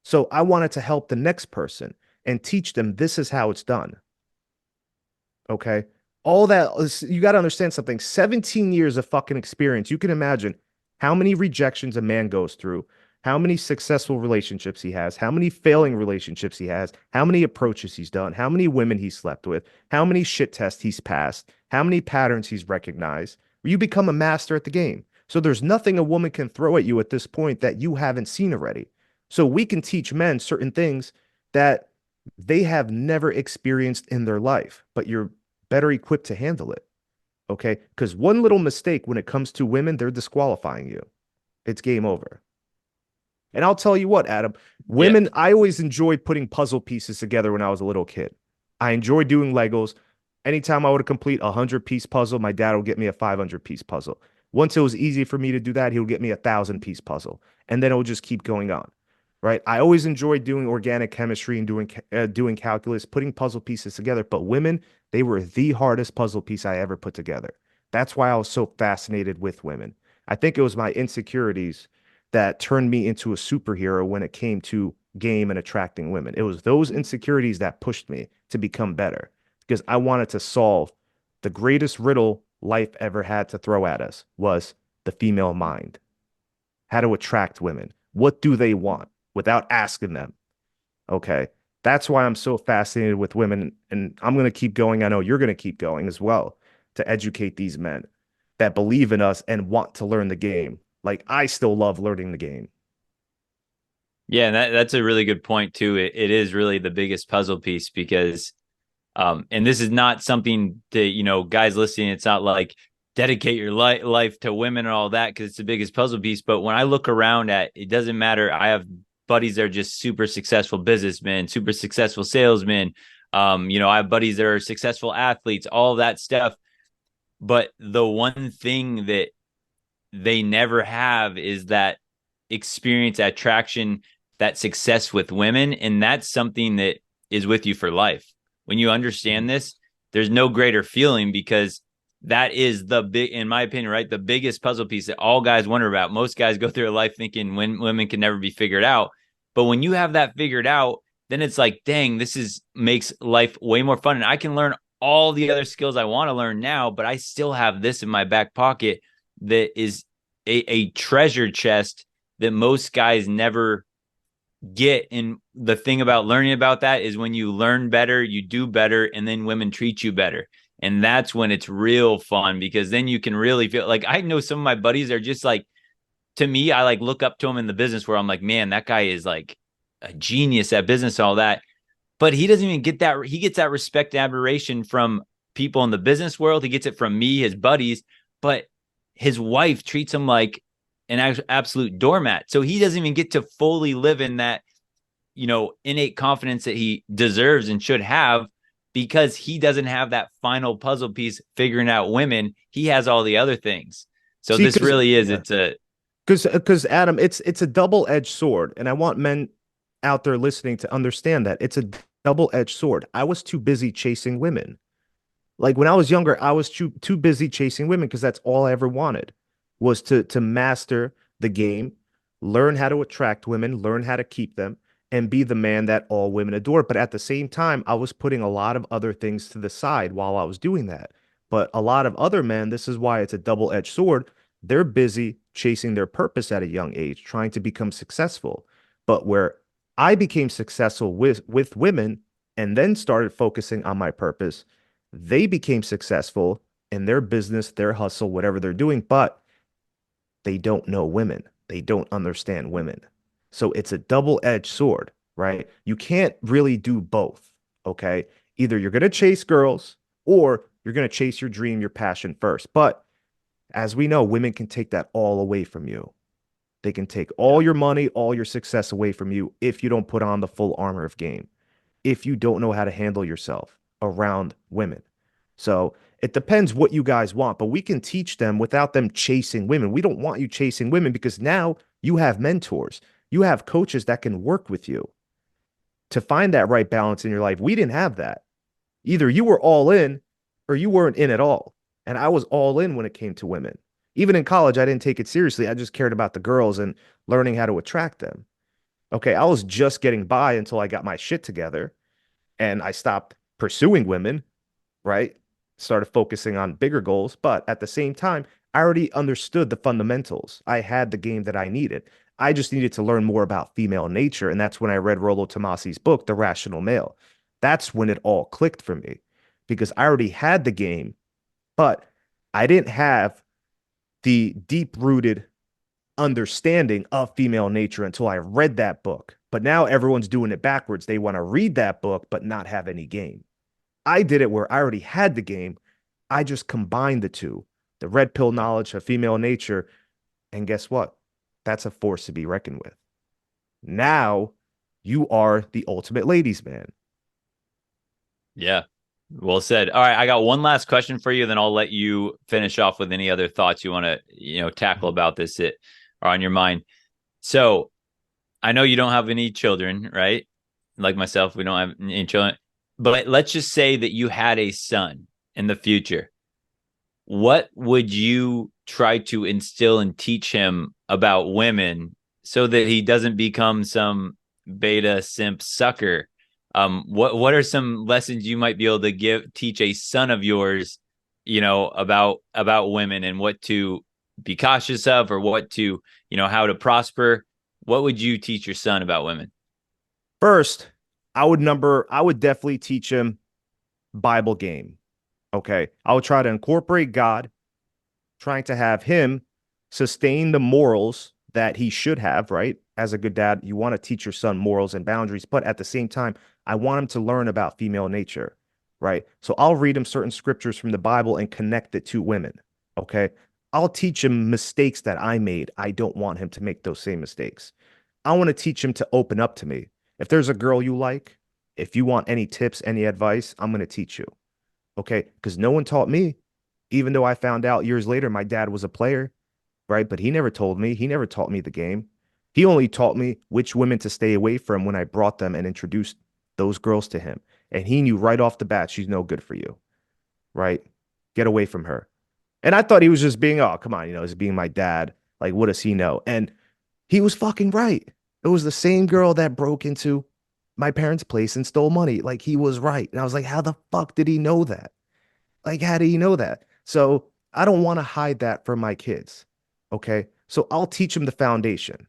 So I wanted to help the next person and teach them this is how it's done. Okay. All that you got to understand something. 17 years of fucking experience. You can imagine how many rejections a man goes through, how many successful relationships he has, how many failing relationships he has, how many approaches he's done, how many women he slept with, how many shit tests he's passed, how many patterns he's recognized. You become a master at the game. So there's nothing a woman can throw at you at this point that you haven't seen already. So we can teach men certain things that they have never experienced in their life, but you're better equipped to handle it. Okay. Because one little mistake when it comes to women, they're disqualifying you. It's game over. And I'll tell you what, Adam, women, yeah. I always enjoyed putting puzzle pieces together when I was a little kid. I enjoyed doing Legos. Anytime I would complete a 100-piece puzzle, my dad would get me a 500-piece puzzle. Once it was easy for me to do that, he would get me a 1,000-piece puzzle. And then it would just keep going on. Right. I always enjoyed doing organic chemistry and doing calculus, putting puzzle pieces together. But women, they were the hardest puzzle piece I ever put together. That's why I was so fascinated with women. I think it was my insecurities that turned me into a superhero when it came to game and attracting women. It was those insecurities that pushed me to become better because I wanted to solve the greatest riddle life ever had to throw at us was the female mind. How to attract women. What do they want? Without asking them. Okay. That's why I'm so fascinated with women. And I'm going to keep going. I know you're going to keep going as well to educate these men that believe in us and want to learn the game. Like I still love learning the game. Yeah. And that's a really good point too. It is really the biggest puzzle piece because, and this is not something that, guys listening, it's not like dedicate your life to women and all that because it's the biggest puzzle piece. But when I look around at, it doesn't matter. I have buddies that are just super successful businessmen, super successful salesmen. I have buddies that are successful athletes, all of that stuff. But the one thing that they never have is that experience, that traction, that success with women. And that's something that is with you for life. When you understand this, there's no greater feeling because that is in my opinion, right? The biggest puzzle piece that all guys wonder about. Most guys go through life thinking when women can never be figured out. But when you have that figured out, then it's like, dang, makes life way more fun. And I can learn all the other skills I want to learn now, but I still have this in my back pocket that is a treasure chest that most guys never get. And the thing about learning about that is when you learn better, you do better, and then women treat you better. And that's when it's real fun because then you can really feel like I know some of my buddies are just like, to me, I like look up to them in the business where I'm like, man, that guy is like a genius at business, all that. but he doesn't even get that. He gets that respect and admiration from people in the business world. He gets it from me, his buddies, but his wife treats him like an absolute doormat. So he doesn't even get to fully live in that, innate confidence that he deserves and should have, because he doesn't have that final puzzle piece figuring out women. He has all the other things. So See, this really is, yeah. it's a, Because Adam, it's a double-edged sword, and I want men out there listening to understand that it's a double-edged sword. I was too busy chasing women. Like when I was younger, I was too busy chasing women because that's all I ever wanted was to master the game, learn how to attract women, learn how to keep them, and be the man that all women adore. But at the same time, I was putting a lot of other things to the side while I was doing that. But a lot of other men, this is why it's a double-edged sword. They're busy chasing their purpose at a young age, trying to become successful. But where I became successful with women and then started focusing on my purpose, they became successful in their business, their hustle, whatever they're doing, but they don't know women. They don't understand women. So it's a double-edged sword, right? You can't really do both, okay? Either you're going to chase girls or you're going to chase your dream, your passion first. But as we know, women can take that all away from you. They can take all your money, all your success away from you if you don't put on the full armor of game, if you don't know how to handle yourself around women. So it depends what you guys want, but we can teach them without them chasing women. We don't want you chasing women because now you have mentors, you have coaches that can work with you to find that right balance in your life. We didn't have that. Either you were all in or you weren't in at all. And I was all in when it came to women. Even in college, I didn't take it seriously. I just cared about the girls and learning how to attract them. Okay, I was just getting by until I got my shit together and I stopped pursuing women, right? Started focusing on bigger goals. But at the same time, I already understood the fundamentals. I had the game that I needed. I just needed to learn more about female nature. And that's when I read Rollo Tomasi's book, The Rational Male. That's when it all clicked for me because I already had the game, but I didn't have the deep rooted understanding of female nature until I read that book. But now everyone's doing it backwards. They want to read that book, but not have any game. I did it where I already had the game. I just combined the two, the red pill knowledge of female nature. And guess what? That's a force to be reckoned with. Now you are the ultimate ladies man. Yeah. Well said. All right, I got one last question for you, then I'll let you finish off with any other thoughts you want to, tackle about this that are on your mind. So, I know you don't have any children, right? Like myself, we don't have any children. But let's just say that you had a son in the future. What would you try to instill and teach him about women so that he doesn't become some beta simp sucker? What are some lessons you might be able to teach a son of yours, about women and what to be cautious of, or what to, how to prosper? What would you teach your son about women? First, I would definitely teach him Bible game. Okay. I would try to incorporate God, trying to have him sustain the morals that he should have, right? As a good dad, you want to teach your son morals and boundaries, but at the same time, I want him to learn about female nature, right? So I'll read him certain scriptures from the Bible and connect it to women, okay? I'll teach him mistakes that I made. I don't want him to make those same mistakes. I want to teach him to open up to me. If there's a girl you like, if you want any tips, any advice, I'm going to teach you, okay? Because no one taught me, even though I found out years later my dad was a player, right? But he never told me. He never taught me the game. He only taught me which women to stay away from when I brought them and introduced those girls to him. And he knew right off the bat, she's no good for you, right? Get away from her. And I thought he was just being, oh, come on, he's being my dad. Like, what does he know? And he was fucking right. It was the same girl that broke into my parents' place and stole money. Like, he was right. And I was like, how the fuck did he know that? Like, how did he know that? So I don't want to hide that from my kids. Okay. So I'll teach them the foundation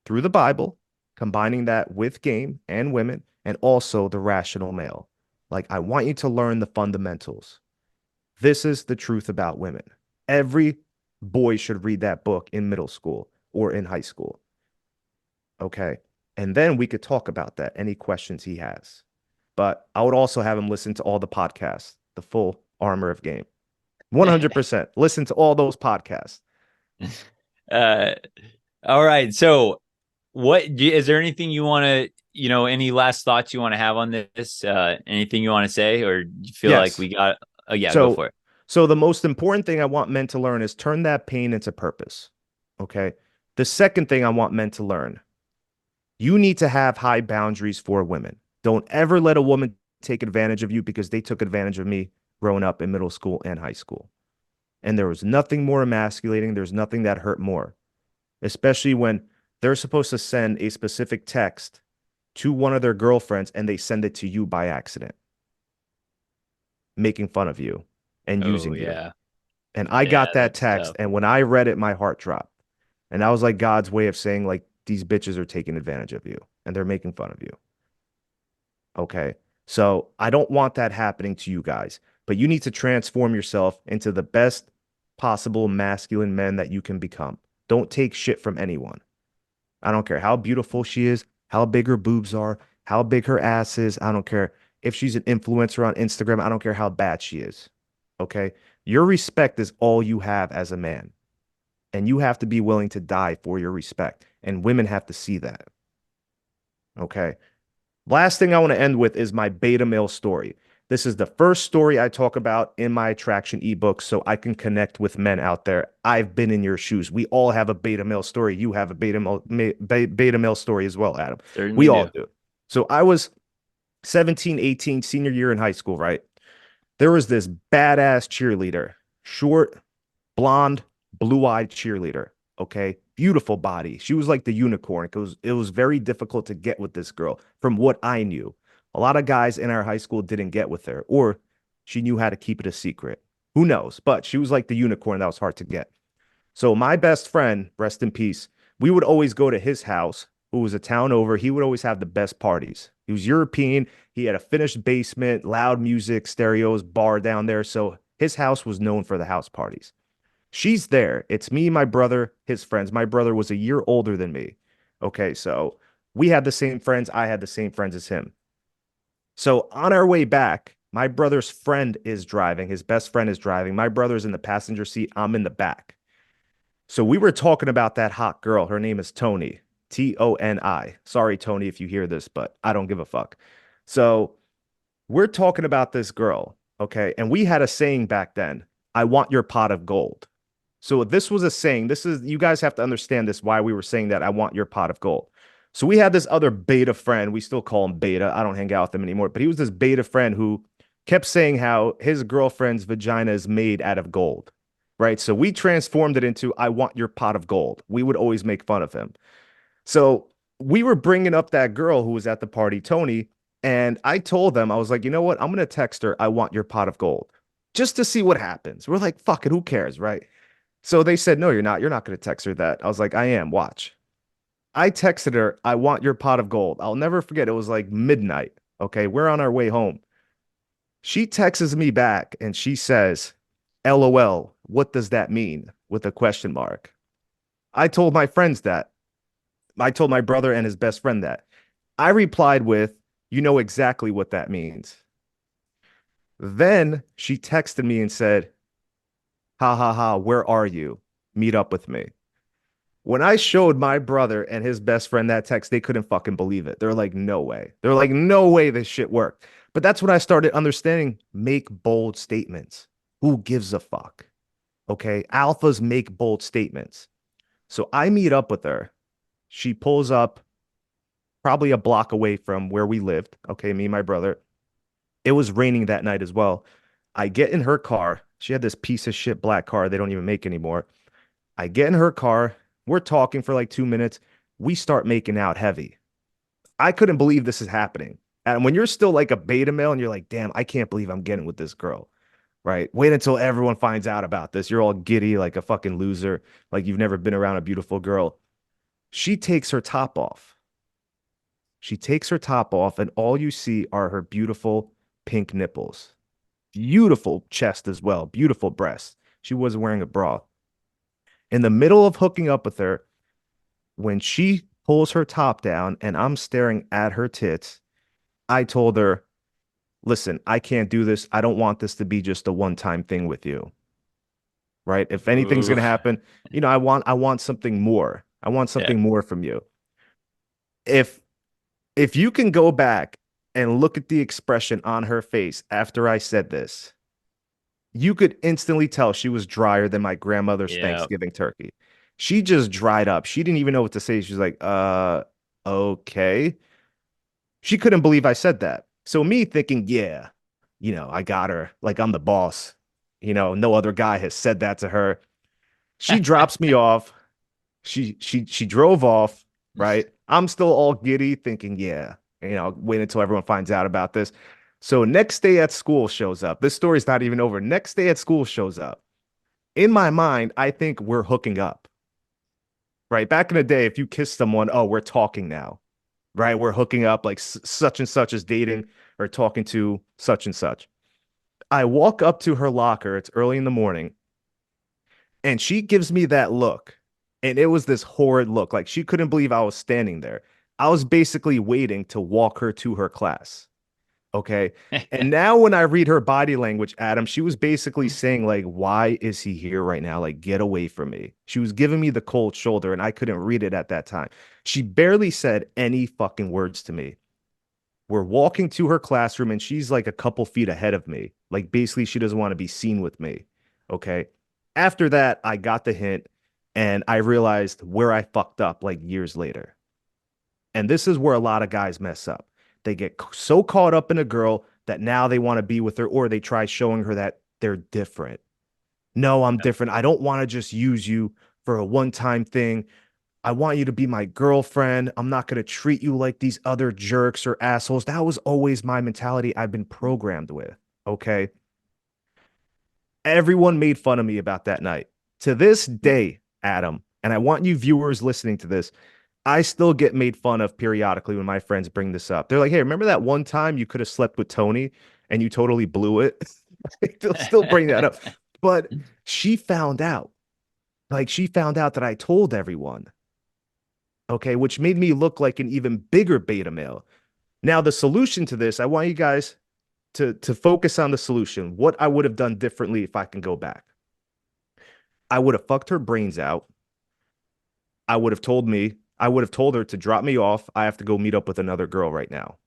through the Bible, combining that with game and women, and also the rational male. Like, I want you to learn the fundamentals. This is the truth about women. Every boy should read that book in middle school or in high school. Okay. And then we could talk about that. Any questions he has. but I would also have him listen to all the podcasts, the full Armor of Game. 100%. Listen to all those podcasts. uh, all right. So, is there anything you want to, any last thoughts you want to have on this? Anything you want to say, or do you feel like Yes. we got? Oh yeah, go So, for it. so the most important thing I want men to learn is turn that pain into purpose. Okay. The second thing I want men to learn, you need to have high boundaries for women. Don't ever let a woman take advantage of you because they took advantage of me growing up in middle school and high school. And there was nothing more emasculating. There's nothing that hurt more, especially when they're supposed to send a specific text to one of their girlfriends and they send it to you by accident, making fun of you and Oh using you. yeah, And I yeah, got that that's text. tough. And when I read it, my heart dropped. And that was like God's way of saying, like, these bitches are taking advantage of you and they're making fun of you. Okay. So I don't want that happening to you guys, but you need to transform yourself into the best possible masculine men that you can become. Don't take shit from anyone. I don't care how beautiful she is, how big her boobs are, how big her ass is. I don't care if she's an influencer on Instagram. I don't care how bad she is. Okay. Your respect is all you have as a man. And you have to be willing to die for your respect. And women have to see that. Okay. Last thing I want to end with is my beta male story. This is the first story I talk about in my attraction ebook so I can connect with men out there. I've been in your shoes. We all have a beta male story. You have a beta male story as well, Adam. We Certainly all do. do. So I was 17, 18, senior year in high school, right? There was this badass cheerleader, short, blonde, blue-eyed cheerleader. Okay. Beautiful body. She was like the unicorn. It was very difficult to get with this girl from what I knew. A lot of guys in our high school didn't get with her, or she knew how to keep it a secret. Who knows? But she was like the unicorn that was hard to get. So my best friend, rest in peace, we would always go to his house, who was a town over. He would always have the best parties. He was European. He had a finished basement, loud music, stereos, bar down there. So his house was known for the house parties. She's there. It's me, my brother, his friends. My brother was a year older than me. Okay, so we had the same friends. I had the same friends as him. So on our way back, my brother's friend is driving. His best friend is driving. My brother's in the passenger seat. I'm in the back. So we were talking about that hot girl. Her name is Tony, Toni. Sorry, Tony, if you hear this, but I don't give a fuck. So we're talking about this girl. Okay. And we had a saying back then, I want your pot of gold. So this was a saying. This is, you guys have to understand this, why we were saying that I want your pot of gold. So we had this other beta friend. We still call him beta. I don't hang out with him anymore, but he was this beta friend who kept saying how his girlfriend's vagina is made out of gold. Right. So we transformed it into I want your pot of gold. We would always make fun of him. So we were bringing up that girl who was at the party, Tony. And I told them, I was like, you know what? I'm going to text her, I want your pot of gold, just to see what happens. We're like, fuck it, who cares? Right. So they said, no, you're not. You're not going to text her that. I was like, I am. Watch. I texted her, I want your pot of gold. I'll never forget. It was like midnight. Okay. We're on our way home. She texts me back and she says, LOL, what does that mean? With a question mark. I told my friends that. I told my brother and his best friend that. I replied with, you know exactly what that means. Then she texted me and said, ha ha ha, where are you? Meet up with me. When I showed my brother and his best friend that text, they couldn't fucking believe it. They're like, no way. They're like, no way this shit worked. But that's when I started understanding make bold statements. Who gives a fuck? Okay. Alphas make bold statements. So I meet up with her. She pulls up probably a block away from where we lived. Okay. Me and my brother. It was raining that night as well. I get in her car. She had this piece of shit black car they don't even make anymore. I get in her car. We're talking for like 2 minutes. We start making out heavy. I couldn't believe this is happening. And when you're still like a beta male and you're like, damn, I can't believe I'm getting with this girl, right? Wait until everyone finds out about this. You're all giddy like a fucking loser, like you've never been around a beautiful girl. She takes her top off. She takes her top off, and all you see are her beautiful pink nipples. Beautiful chest as well. Beautiful breasts. She wasn't wearing a bra. In the middle of hooking up with her, when she pulls her top down and I'm staring at her tits, I told her, listen, I can't do this. I don't want this to be just a one-time thing with you. Right? If anything's Ooh. going to happen, I want something more. I want Yeah. something more from you. If if you can go back and look at the expression on her face after I said this, you could instantly tell she was drier than my grandmother's Yeah. Thanksgiving turkey. She just dried up. She didn't even know what to say. She's like, okay. She couldn't believe I said that. So me thinking, yeah, I got her. Like I'm the boss. No other guy has said that to her. She drops me off. She drove off, right? I'm still all giddy thinking, yeah, wait until everyone finds out about this. So next day at school shows up. This story's not even over. Next day at school shows up. In my mind, I think we're hooking up. Right? Back in the day, if you kiss someone, oh, we're talking now. Right? We're hooking up like such and such is dating or talking to such and such. I walk up to her locker. It's early in the morning. And she gives me that look. And it was this horrid look. Like she couldn't believe I was standing there. I was basically waiting to walk her to her class. Okay. And now when I read her body language, Adam, she was basically saying, like, why is he here right now? Like, get away from me. She was giving me the cold shoulder, and I couldn't read it at that time. She barely said any fucking words to me. We're walking to her classroom, and she's like a couple feet ahead of me. Like, basically, she doesn't want to be seen with me. Okay. After that, I got the hint, and I realized where I fucked up like years later. And this is where a lot of guys mess up. They get so caught up in a girl that now they want to be with her, or they try showing her that they're different. No, I'm different. I don't want to just use you for a one-time thing. I want you to be my girlfriend. I'm not going to treat you like these other jerks or assholes. That was always my mentality I've been programmed with. Okay. Everyone made fun of me about that night. To this day, Adam, and I want you viewers listening to this, I still get made fun of periodically when my friends bring this up. They're like, hey, remember that one time you could have slept with Tony and you totally blew it? They'll still bring that up. But she found out. Like, she found out that I told everyone. Okay. Which made me look like an even bigger beta male. Now, the solution to this, I want you guys to focus on the solution. What I would have done differently if I can go back. I would have fucked her brains out. I would have told her to drop me off. I have to go meet up with another girl right now.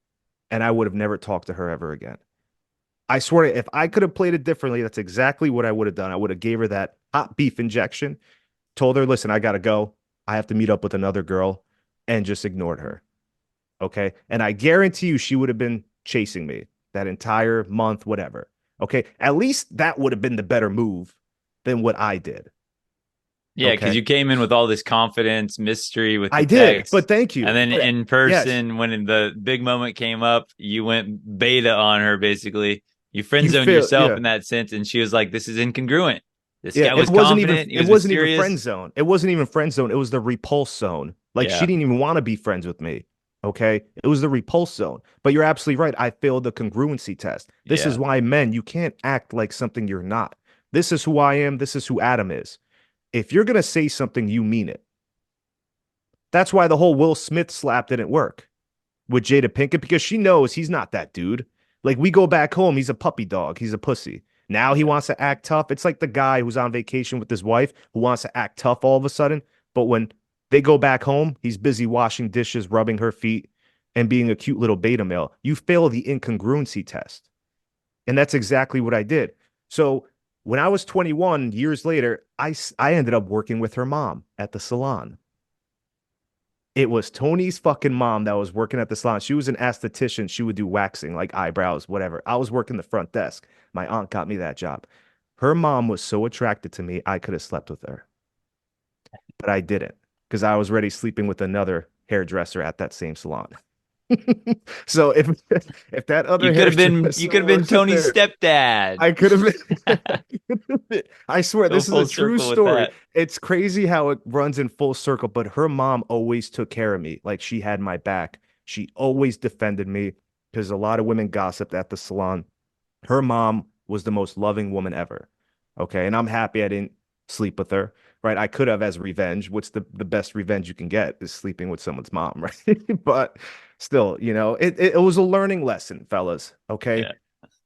And I would have never talked to her ever again. I swear, if I could have played it differently, that's exactly what I would have done. I would have gave her that hot beef injection, told her, listen, I got to go. I have to meet up with another girl, and just ignored her. Okay. And I guarantee you she would have been chasing me that entire month, whatever. Okay. At least that would have been the better move than what I did. Yeah, because Okay. you came in with all this confidence, mystery with the I did, text. but thank you. And then But in yes, person, when the big moment came up, you went beta on her, basically. You friend you zoned feel, yourself yeah. in that sense. And she was like, this is incongruent. This Yeah, guy was confident. He it was wasn't even friend mysterious. zone. It wasn't even friend zone. It was the repulse zone. Like she Yeah. didn't even want to be friends with me. Okay. It was the repulse zone. But you're absolutely right. I failed the congruency test. This is Yeah. why men, you can't act like something you're not. This is who I am. This is who Adam is. If you're gonna say something, you mean it. That's why the whole Will Smith slap didn't work with Jada Pinkett, because she knows he's not that dude. Like we go back home, he's a puppy dog. He's a pussy. Now he Yeah. wants to act tough. It's like the guy who's on vacation with his wife who wants to act tough all of a sudden. But when they go back home, he's busy washing dishes, rubbing her feet, and being a cute little beta male. You fail the incongruency test. And that's exactly what I did. So when I was 21 years later, I ended up working with her mom at the salon. It was Tony's fucking mom that was working at the salon. She was an esthetician. She would do waxing, like eyebrows, whatever. I was working the front desk. My aunt got me that job. Her mom was so attracted to me, I could have slept with her, but I didn't because I was already sleeping with another hairdresser at that same salon. So if that other You hairdresser could have been wasn't Tony's there, stepdad. I could have been. I swear, Go this is a full true circle with story. that. It's crazy how it runs in full circle, but her mom always took care of me. Like she had my back. She always defended me because a lot of women gossiped at the salon. Her mom was the most loving woman ever. Okay. And I'm happy I didn't sleep with her. Right. I could have as revenge. What's the best revenge you can get is sleeping with someone's mom, right? But still, it was a learning lesson, fellas. Okay. Yeah.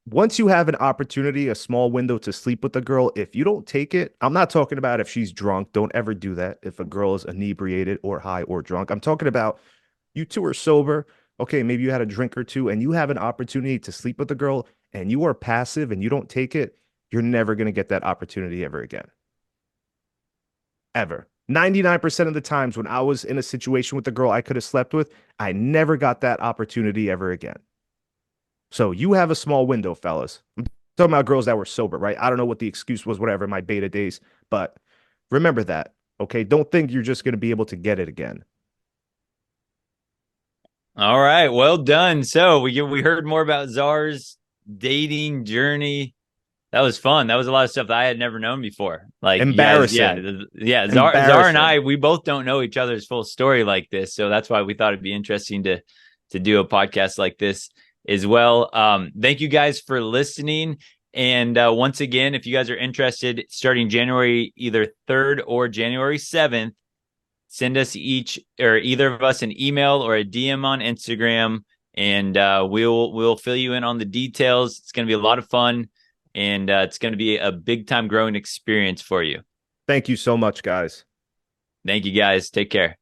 once you have an opportunity, a small window to sleep with a girl, if you don't take it, I'm not talking about if she's drunk. Don't ever do that if a girl is inebriated or high or drunk. I'm talking about you two are sober. Okay, maybe you had a drink or two and you have an opportunity to sleep with a girl and you are passive and you don't take it, you're never going to get that opportunity ever again. Ever. 99% of the times when I was in a situation with a girl I could have slept with, I never got that opportunity ever again. So you have a small window, fellas. I'm talking about girls that were sober, right? I don't know what the excuse was, whatever, my beta days, but remember that. Okay. Don't think you're just going to be able to get it again. All right, well done. So we heard more about Czar's dating journey. That was fun. That was a lot of stuff that I had never known before. Like you guys, Embarrassing. yeah. Czar and Embarrassing. I, we both don't know each other's full story like this, so that's why we thought it'd be interesting to do a podcast like this as well. Thank you guys for listening. And once again, if you guys are interested, starting January either 3rd or January 7th, send us each or either of us an email or a DM on Instagram, and we'll fill you in on the details. It's going to be a lot of fun, and it's going to be a big time growing experience for you. Thank you so much, guys. Thank you guys. Take care.